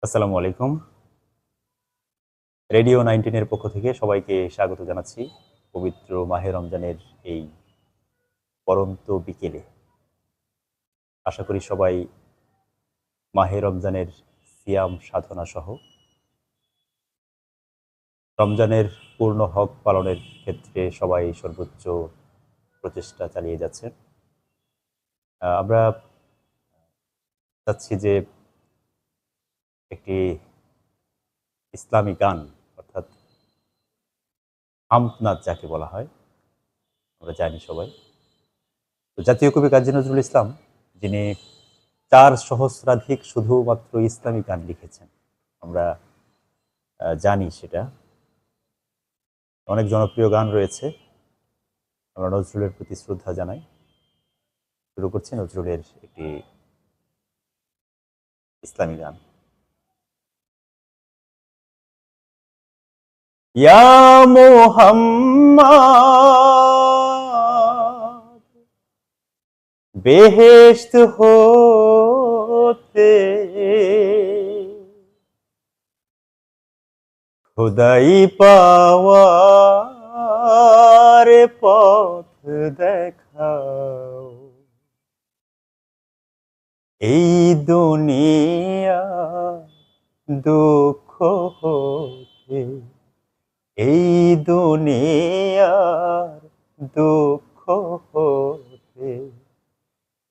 আসসালামু আলাইকুম। রেডিও 19 এর পক্ষ থেকে সবাইকে স্বাগত জানাচ্ছি পবিত্র মাহে রমজানের এই পড়ন্ত বিকেলে। আশা করি সবাই মাহে রমজানের সিয়াম সাধনা সহ রমজানের পূর্ণ হক পালনের ক্ষেত্রে সবাই সর্বোচ্চ প্রচেষ্টা চালিয়ে যাচ্ছেন। আমরা চাচ্ছি যে একটি ইসলামী গান অর্থাৎ হামদ নাচ যাকে বলা হয়, আমরা জানি সবাই। তো জাতীয় কবি কাজী নজরুল ইসলাম, যিনি 4 সহস্রাধিক শুধুমাত্র ইসলামী গান লিখেছেন, আমরা জানি সেটা। অনেক জনপ্রিয় গান রয়েছে। আমরা নজরুলের প্রতি শ্রদ্ধা জানাই। শুরু করছি নজরুলের একটি ইসলামী গান। ইয়া মুহাম্মদ বেহেশত হতে খোদাই পাওয়ার পথ দেখাও, এই দুনিয়া দুঃখ হতে, এই দুনিয়ার দুঃখ হতে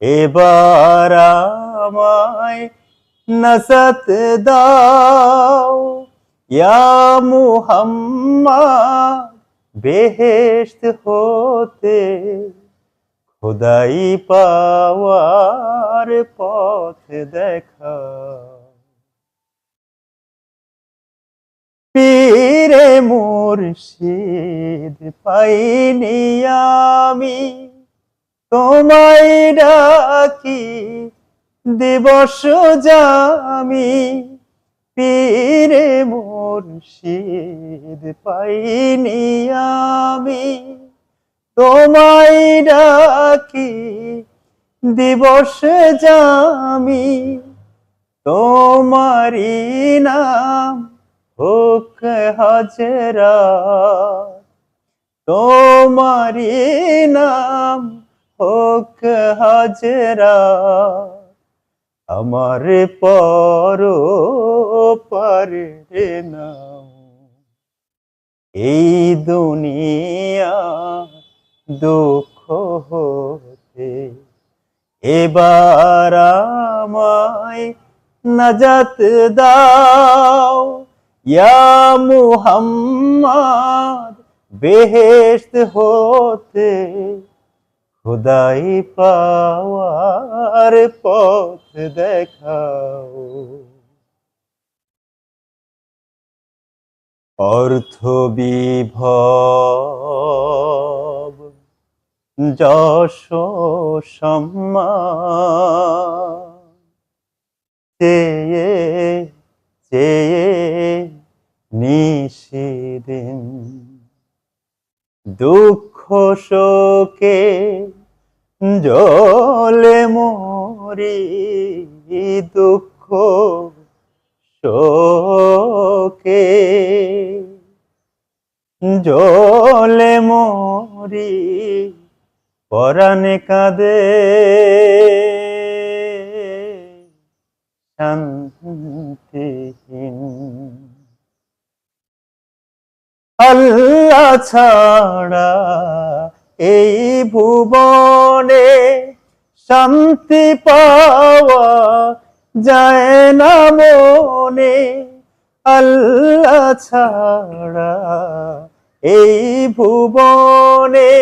এবার আমায় নাজাত দাও। ইয়া মুহাম্মদ বেহেশত হতে খোদাই পাওয়ার পথ দেখাও। পীরে মুর্শিদ পাইনি আমি, তোমায় ডাকি দিবস জামি। পীরে মুর্শিদ পাইনি আমি, তোমায় ডাকি দিবস জামি। তোমারি নাম হোক হাজরা, তোমারি নাম হোক হাজরা, আমার পর পারে নাও। এই দুনিয়া দুঃখ হতে এবার আমায় নাজাত দাও। ইয়া মুহাম্মদ বেহেশত হতে খোদাই পাওয়ার পথ দেখাও। অর্থ বিভব যশ সম্মান চেয়ে চেয়ে নিশিদিন, দুঃখ শোকে জলে মরি, দুঃখ শোকে জলে মরি, পরাণে কাঁদে শান্তিহীন। আল্লাহ ছাড়া এই ভুবনে শান্তি পাওয়া যায় না মনে। আল্লাহ ছাড়া এই ভুবনে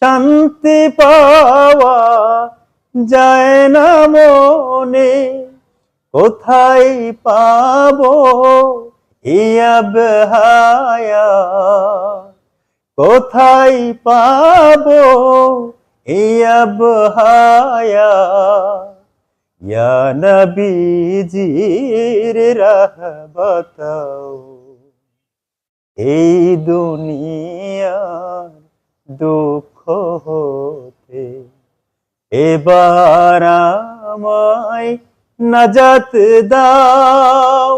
শান্তি পাওয়া যায় না মনে। কোথায় পাবো ইয়াব হায়া, কোথায় পাবো ইয়াব হায়া। ইয়া নবীজির রাহ বাতাও, এই দুনিয়ার দুঃখ হতে এবার আমায় নাজাত দাও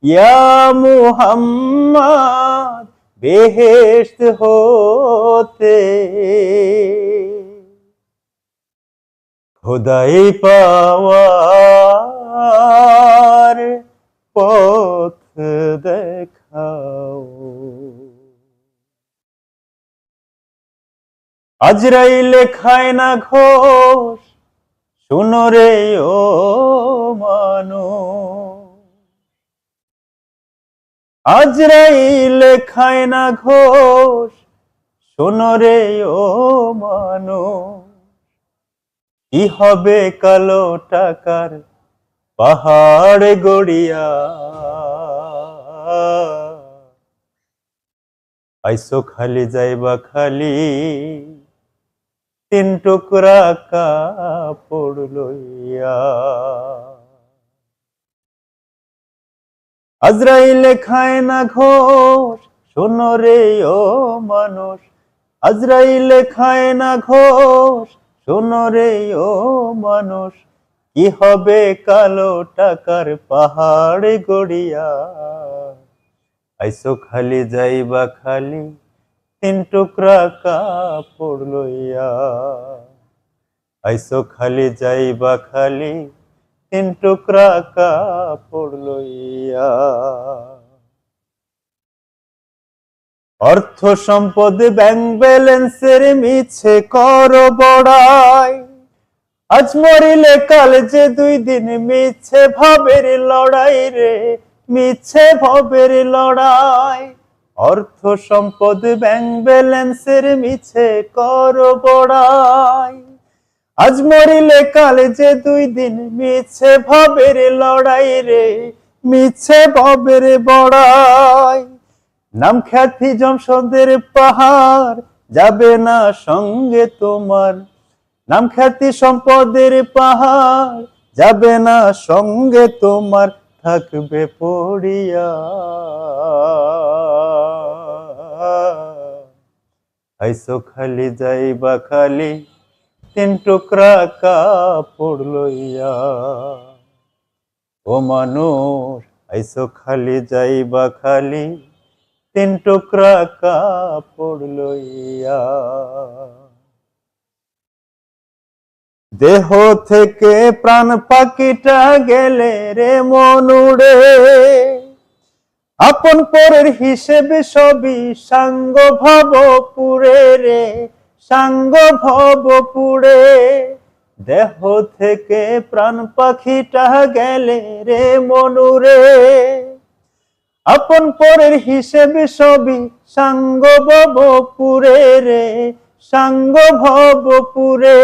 ইয়া মুহাম্মদ বেহেশত হতে, খোদাই পাওয়ার পথ দেখাও। আজরাইলে খায় না ঘোষ, শোনো রে ও মানুষ। আজরাইলে খায় না ঘোষ, শোনো রে ও মানুষ। কি হবে কালো টাকার পাহাড় গড়িয়া, আইসো খালি যাইবা খালি তিন টুকরা কাপড় লইয়া। আজরাইলে খায় না ঘোষ, শোনো রে ও মানুষ। আজরাইলে খায় না ঘোষ, শোনো রে ও মানুষ। কি হবে কালো টাকার পাহাড় গড়িয়া, আইসো খালি যাইবা খালি তিন টুকরা কাপড় লইয়া। আইসো খালি যাইবা খালি তিন টুকরা কাপড় লইয়া। অর্থ সম্পদ ব্যাংক ব্যালেন্সের মিছে করো বড়াই, আজ মরিলে কাল যে দুই দিন মিছে ভাবের লড়াই রে, মিছে ভাবের লড়াই। অর্থ সম্পদ ব্যাংক ব্যালেন্সের মিছে করো বড়াই, আজ মরিলে কাল যে দুই দিন মিছে ভাবের লড়াই রে, মিছে ভাবের বড়াই। নাম খ্যাতি জমশদের পাহাড় যাবে না সঙ্গে তোমার, নাম খ্যাতি সম্পদের পাহাড় যাবে না সঙ্গে তোমার, থাকবে পড়িয়া। আইসো খালি যাইবা খালি তিন টুকরা কাপড় লইয়া। ও মানুষ আইসো খালি যাইবা খালি তিন টুকরা কাপড় লইয়া। দেহ থেকে প্রাণ পাখিটা গেলে রে মন উড়ে, আপন পরের হিসেবে সবই সাঙ্গ ভব পুরে রে, সাঙ্গ ভব পুরে। দেহ থেকে প্রাণ পাখিটা গেলে রে মন উড়ে, আপন পরের হিসেবে সবই সাঙ্গ ভব পুরে রে, সাঙ্গ ভব পুরে।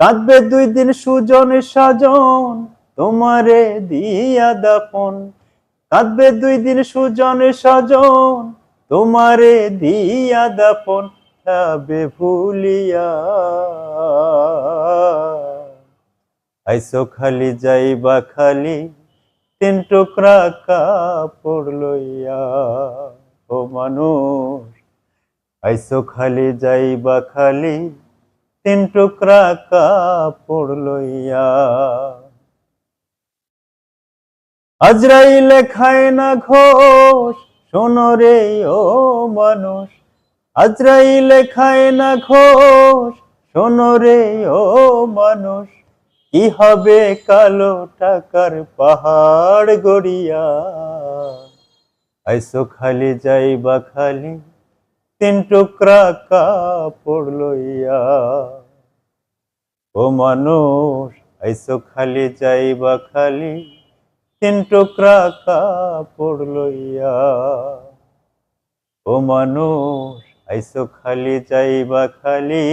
কাঁদবে দুই দিন সুজন সাজন তোমারে দিয়া দাপন, কাঁদবে দুই দিন সুজন সাজন তোমারে দিয়া দাপন, যাবে ভুলিয়া। আইসো খালি যাইবা খালি তিন টুকরা কাপড় লইয়া। ও মানুষ আইসো খালি যাইবা খালি তিন টুকরা কাপড় লইয়া। আজরাইলে খায় না ঘোষ, শোনো রে ও মানুষ। আজরাইলে খায় না ঘোষ, শোনো রে ও মানুষ। কি হবে কালো টাকার পাহাড় গড়িয়া, আইসো খালি যাইবা খালি তিন টুকরা কাপড় লইয়া। ও মানুষ আইসো খালি যাইবা খালি তিন টুকরা কাপড় লইয়া। ও মানুষ আইসো খালি যাইবা খালি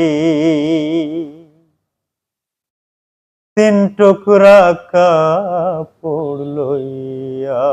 তিন টুকরা কাপড় লইয়া।